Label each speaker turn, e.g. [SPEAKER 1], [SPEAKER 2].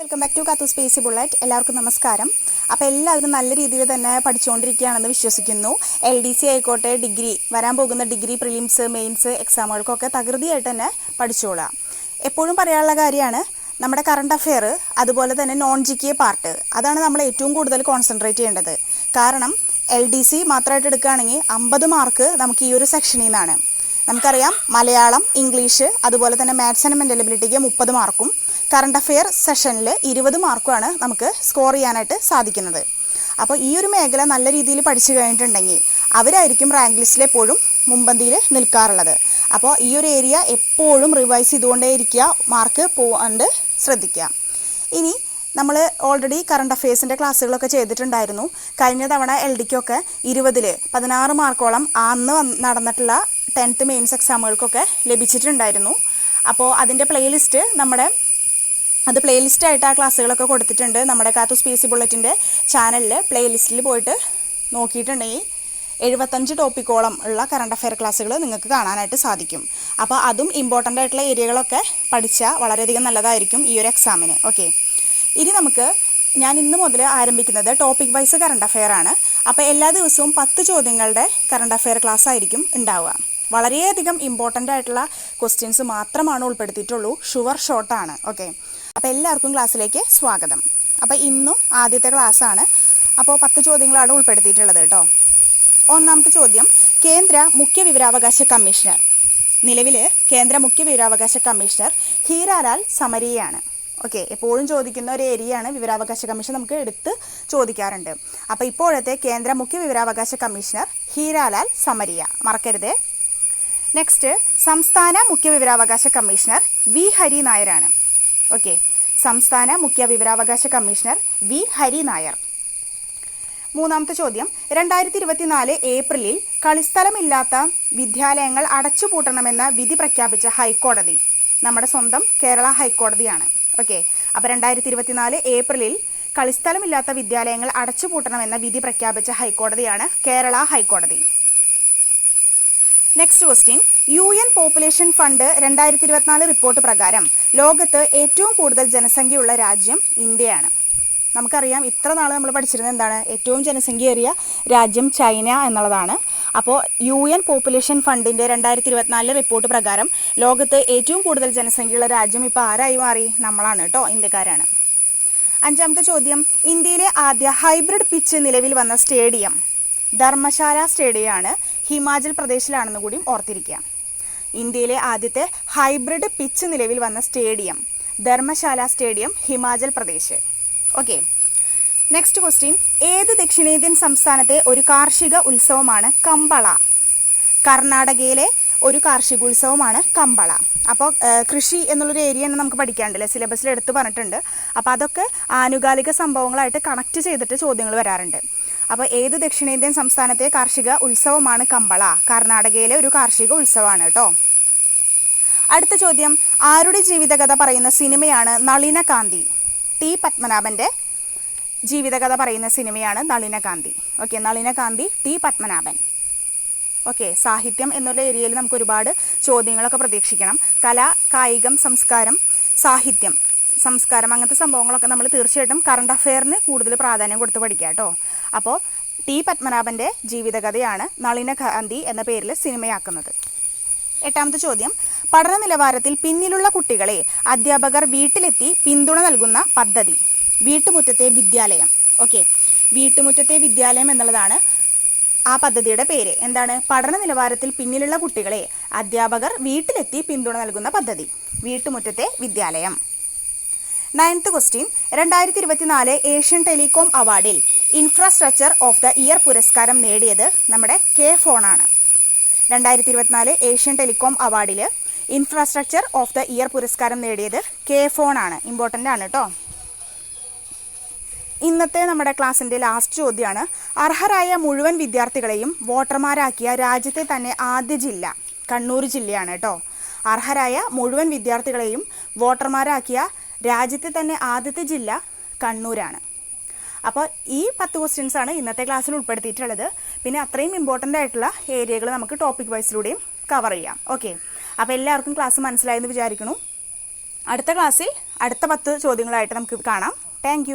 [SPEAKER 1] Welcome back to കാത്തു Spacey bullet. എല്ലാവർക്കും നമസ്കാരം. അപ്പോൾ എല്ലാവരും നല്ല രീതിയിൽ തന്നെ പഠിച്ചുകൊണ്ടിരിക്കുകയാണെന്ന് വിശ്വസിക്കുന്നു. LDC ആയിക്കോട്ടെ, ഡിഗ്രി വരാൻ പോകുന്ന ഡിഗ്രി പ്രിലിംസ്, മെയിൻസ് എക്സാമുകൾക്കൊക്കെ തകൃതിയായിട്ട് തന്നെ പഠിച്ചോളാം. എപ്പോഴും പറയാനുള്ള കാര്യമാണ് നമ്മുടെ കറണ്ട് അഫെയർ, അതുപോലെ തന്നെ നോൺ GK പാർട്ട്, അതാണ് നമ്മൾ ഏറ്റവും കൂടുതൽ കോൺസെൻട്രേറ്റ് ചെയ്യേണ്ടത്. കാരണം LDC മാത്രമായിട്ട് എടുക്കുകയാണെങ്കിൽ 50 മാർക്ക് നമുക്ക് ഈ ഒരു സെക്ഷനിൽ നിന്നാണ്. നമുക്കറിയാം മലയാളം, ഇംഗ്ലീഷ്, അതുപോലെ തന്നെ മാത്സ് ആൻഡ് മെൻ്റൽ എബിലിറ്റിക്ക് 30 മാർക്കും കറണ്ട് അഫെയർ സെഷനിൽ 20 മാർക്കുമാണ് നമുക്ക് സ്കോർ ചെയ്യാനായിട്ട് സാധിക്കുന്നത്. അപ്പോൾ ഈ ഒരു മേഖല നല്ല രീതിയിൽ പഠിച്ചു കഴിഞ്ഞിട്ടുണ്ടെങ്കിൽ അവരായിരിക്കും റാങ്ക് ലിസ്റ്റിൽ എപ്പോഴും മുൻപന്തിയിൽ നിൽക്കാറുള്ളത്. അപ്പോൾ ഈ ഒരു ഏരിയ എപ്പോഴും റിവൈസ് ചെയ്തുകൊണ്ടേ ഇരിക്കുക, മാർക്ക് പോകാണ്ട് ശ്രദ്ധിക്കുക. ഇനി നമ്മൾ ഓൾറെഡി കറണ്ട് അഫെയർസിൻ്റെ ക്ലാസ്സുകളൊക്കെ ചെയ്തിട്ടുണ്ടായിരുന്നു. കഴിഞ്ഞ തവണ LDക്കൊക്കെ 20 16 മാർക്കോളം അന്ന് നടന്നിട്ടുള്ള 10th മെയിൻസ് എക്സാമുകൾക്കൊക്കെ ലഭിച്ചിട്ടുണ്ടായിരുന്നു. അപ്പോൾ അതിൻ്റെ പ്ലേലിസ്റ്റ് പ്ലേലിസ്റ്റായിട്ട് ആ ക്ലാസ്സുകളൊക്കെ കൊടുത്തിട്ടുണ്ട്. നമ്മുടെ കാത്തു സ്പേസി ബുള്ളറ്റിൻ്റെ ചാനലിൽ പ്ലേലിസ്റ്റിൽ പോയിട്ട് നോക്കിയിട്ടുണ്ടെങ്കിൽ 75 ടോപ്പിക്കോളം ഉള്ള കറണ്ട് അഫെയർ ക്ലാസ്സുകൾ നിങ്ങൾക്ക് കാണാനായിട്ട് സാധിക്കും. അപ്പോൾ അതും ഇമ്പോർട്ടൻ്റ് ആയിട്ടുള്ള ഏരിയകളൊക്കെ പഠിച്ചാൽ വളരെയധികം നല്ലതായിരിക്കും ഈ ഒരു എക്സാമിന്. ഓക്കെ, ഇനി ഞാൻ ഇന്ന് മുതൽ ആരംഭിക്കുന്നത് ടോപ്പിക് വൈസ് കറണ്ട് അഫെയർ ആണ്. അപ്പോൾ എല്ലാ ദിവസവും 10 ചോദ്യങ്ങളുടെ കറണ്ട് അഫെയർ ക്ലാസ് ആയിരിക്കും ഉണ്ടാവുക. വളരെയധികം ഇമ്പോർട്ടൻ്റ് ആയിട്ടുള്ള ക്വസ്റ്റ്യൻസ് മാത്രമാണ് ഉൾപ്പെടുത്തിയിട്ടുള്ളൂ. ഷുവർ ഷോർട്ടാണ്. ഓക്കെ, അപ്പോൾ എല്ലാവർക്കും ക്ലാസ്സിലേക്ക് സ്വാഗതം. അപ്പോൾ ഇന്നും ആദ്യത്തെ ക്ലാസ്സാണ്. അപ്പോൾ 10 ചോദ്യങ്ങളാണ് ഉൾപ്പെടുത്തിയിട്ടുള്ളത് കേട്ടോ. ഒന്നാമത്തെ ചോദ്യം, കേന്ദ്ര മുഖ്യ വിവരാവകാശ കമ്മീഷണർ, നിലവിൽ കേന്ദ്ര മുഖ്യ വിവരാവകാശ കമ്മീഷണർ ഹീരാലാൽ സമരിയയാണ്. ഓക്കെ, എപ്പോഴും ചോദിക്കുന്ന ഒരു ഏരിയയാണ് വിവരാവകാശ കമ്മീഷൻ, നമുക്ക് എടുത്ത് ചോദിക്കാറുണ്ട്. അപ്പോൾ ഇപ്പോഴത്തെ കേന്ദ്ര മുഖ്യ വിവരാവകാശ കമ്മീഷണർ ഹീരാലാൽ സമരിയ, മറക്കരുത്. നെക്സ്റ്റ്, സംസ്ഥാന മുഖ്യ വിവരാവകാശ കമ്മീഷണർ V. ഹരി നായരാണ്. ഓക്കെ, സംസ്ഥാന മുഖ്യ വിവരാവകാശ കമ്മീഷണർ V. ഹരി നായർ. മൂന്നാമത്തെ ചോദ്യം, 2024 ഏപ്രിലിൽ കളിസ്ഥലമില്ലാത്ത വിദ്യാലയങ്ങൾ അടച്ചുപൂട്ടണമെന്ന വിധി പ്രഖ്യാപിച്ച ഹൈക്കോടതി നമ്മുടെ സ്വന്തം കേരള ഹൈക്കോടതിയാണ്. ഓക്കെ, അപ്പോൾ 2024 ഏപ്രിലിൽ കളിസ്ഥലമില്ലാത്ത വിദ്യാലയങ്ങൾ അടച്ചുപൂട്ടണമെന്ന വിധി പ്രഖ്യാപിച്ച ഹൈക്കോടതിയാണ് കേരള ഹൈക്കോടതി. Next question, UN population fund 2024 report പ്രകാരം ലോകത്ത് ഏറ്റവും കൂടുതൽ ജനസംഖ്യയുള്ള രാജ്യം ഇന്ത്യയാണ്. നമുക്കറിയാം, ഇത്ര നാൾ നമ്മൾ പഠിച്ചിരുന്നത് എന്താണ്, ഏറ്റവും ജനസംഖ്യയേറിയ രാജ്യം ചൈന എന്നുള്ളതാണ്. അപ്പോൾ UN പോപ്പുലേഷൻ ഫണ്ടിൻ്റെ 2024 റിപ്പോർട്ട് പ്രകാരം ലോകത്ത് ഏറ്റവും കൂടുതൽ ജനസംഖ്യയുള്ള രാജ്യം ഇപ്പോൾ ആരായി മാറി? നമ്മളാണ് കേട്ടോ, ഇന്ത്യക്കാരാണ്. അഞ്ചാമത്തെ ചോദ്യം, ഇന്ത്യയിലെ ആദ്യ ഹൈബ്രിഡ് പിച്ച് നിലവിൽ വന്ന സ്റ്റേഡിയം ധർമ്മശാല സ്റ്റേഡിയമാണ്, ഹിമാചൽ പ്രദേശിലാണെന്ന് കൂടി ഓർത്തിരിക്കുക. ഇന്ത്യയിലെ ആദ്യത്തെ ഹൈബ്രിഡ് പിച്ച് നിലവിൽ വന്ന stadium Dharamshala stadium, Himachal Pradesh. Okay, next question, ഏത് ദക്ഷിണേന്ത്യൻ സംസ്ഥാനത്തെ ഒരു കാർഷിക ഉത്സവമാണ് കമ്പള? കർണാടകയിലെ ഒരു കാർഷിക ഉത്സവമാണ് കമ്പള. അപ്പോൾ കൃഷി എന്നുള്ളൊരു ഏരിയ തന്നെ നമുക്ക് പഠിക്കാണ്ടല്ലേ, സിലബസിൽ എടുത്ത് പറഞ്ഞിട്ടുണ്ട്. അപ്പോൾ അതൊക്കെ ആനുകാലിക സംഭവങ്ങളായിട്ട് കണക്ട് ചെയ്തിട്ട് ചോദ്യങ്ങൾ വരാറുണ്ട്. അപ്പോൾ ഏത് ദക്ഷിണേന്ത്യൻ സംസ്ഥാനത്തെ കാർഷിക ഉത്സവമാണ് കമ്പള? കർണാടകയിലെ ഒരു കാർഷിക ഉത്സവമാണ് കേട്ടോ. അടുത്ത ചോദ്യം, ആരുടെ ജീവിതകഥ പറയുന്ന സിനിമയാണ് നളിനകാന്തി? T. പത്മനാഭൻ്റെ ജീവിതകഥ പറയുന്ന സിനിമയാണ് Nalinakanthi. Okay, Nalinakanthi T. Padmanabhan. Okay, സാഹിത്യം എന്നുള്ള ഏരിയയിൽ നമുക്ക് ഒരുപാട് ചോദ്യങ്ങളൊക്കെ പ്രതീക്ഷിക്കണം. കല, കായികം, സംസ്കാരം, സാഹിത്യം, സംസ്കാരം, അങ്ങനത്തെ സംഭവങ്ങളൊക്കെ നമ്മൾ തീർച്ചയായിട്ടും കറണ്ട് അഫെയറിന് കൂടുതൽ പ്രാധാന്യം കൊടുത്ത് പഠിക്കുക കേട്ടോ. അപ്പോൾ T. പത്മനാഭൻ്റെ ജീവിതകഥയാണ് നളിനകാന്തി എന്ന പേരിൽ സിനിമയാക്കുന്നത്. എട്ടാമത്തെ ചോദ്യം, പഠന നിലവാരത്തിൽ പിന്നിലുള്ള കുട്ടികളെ അധ്യാപകർ വീട്ടിലെത്തി പിന്തുണ നൽകുന്ന പദ്ധതി വീട്ടുമുറ്റത്തെ വിദ്യാലയം. ഓക്കെ, വീട്ടുമുറ്റത്തെ വിദ്യാലയം എന്നുള്ളതാണ് ആ പദ്ധതിയുടെ പേര്. എന്താണ്? പഠന നിലവാരത്തിൽ പിന്നിലുള്ള കുട്ടികളെ അധ്യാപകർ വീട്ടിലെത്തി പിന്തുണ നൽകുന്ന പദ്ധതി വീട്ടുമുറ്റത്തെ വിദ്യാലയം. 9th ക്വസ്റ്റ്യൻ, 2024 ഏഷ്യൻ ടെലികോം അവാർഡിൽ ഇൻഫ്രാസ്ട്രക്ചർ ഓഫ് ദ ഇയർ പുരസ്കാരം നേടിയത് നമ്മുടെ കെ ഫോണാണ്. 2024 ഏഷ്യൻ ടെലികോം അവാർഡിൽ ഇൻഫ്രാസ്ട്രക്ചർ ഓഫ് ദ ഇയർ പുരസ്കാരം നേടിയത് കെ ഫോണാണ്. ഇമ്പോർട്ടൻ്റ് ആണ് കേട്ടോ. ഇന്നത്തെ നമ്മുടെ ക്ലാസ്സിൻ്റെ ലാസ്റ്റ് ചോദ്യമാണ്, അർഹരായ മുഴുവൻ വിദ്യാർത്ഥികളെയും വോട്ടർമാരാക്കിയ രാജ്യത്തെ തന്നെ ആദ്യ ജില്ല കണ്ണൂർ ജില്ലയാണ് കേട്ടോ. അർഹരായ മുഴുവൻ വിദ്യാർത്ഥികളെയും വോട്ടർമാരാക്കിയ രാജ്യത്തെ തന്നെ ആദ്യത്തെ ജില്ല കണ്ണൂരാണ്. അപ്പോൾ ഈ 10 ക്വസ്റ്റ്യൻസാണ് ഇന്നത്തെ ക്ലാസ്സിൽ ഉൾപ്പെടുത്തിയിട്ടുള്ളത്. പിന്നെ അത്രയും ഇമ്പോർട്ടൻ്റ് ആയിട്ടുള്ള ഏരിയകൾ നമുക്ക് ടോപ്പിക് വൈസിലൂടെയും കവർ ചെയ്യാം. ഓക്കെ, അപ്പോൾ എല്ലാവർക്കും ക്ലാസ് മനസ്സിലായെന്ന് വിചാരിക്കുന്നു. അടുത്ത ക്ലാസ്സിൽ അടുത്ത 10 ചോദ്യങ്ങളായിട്ട് നമുക്ക് കാണാം. താങ്ക്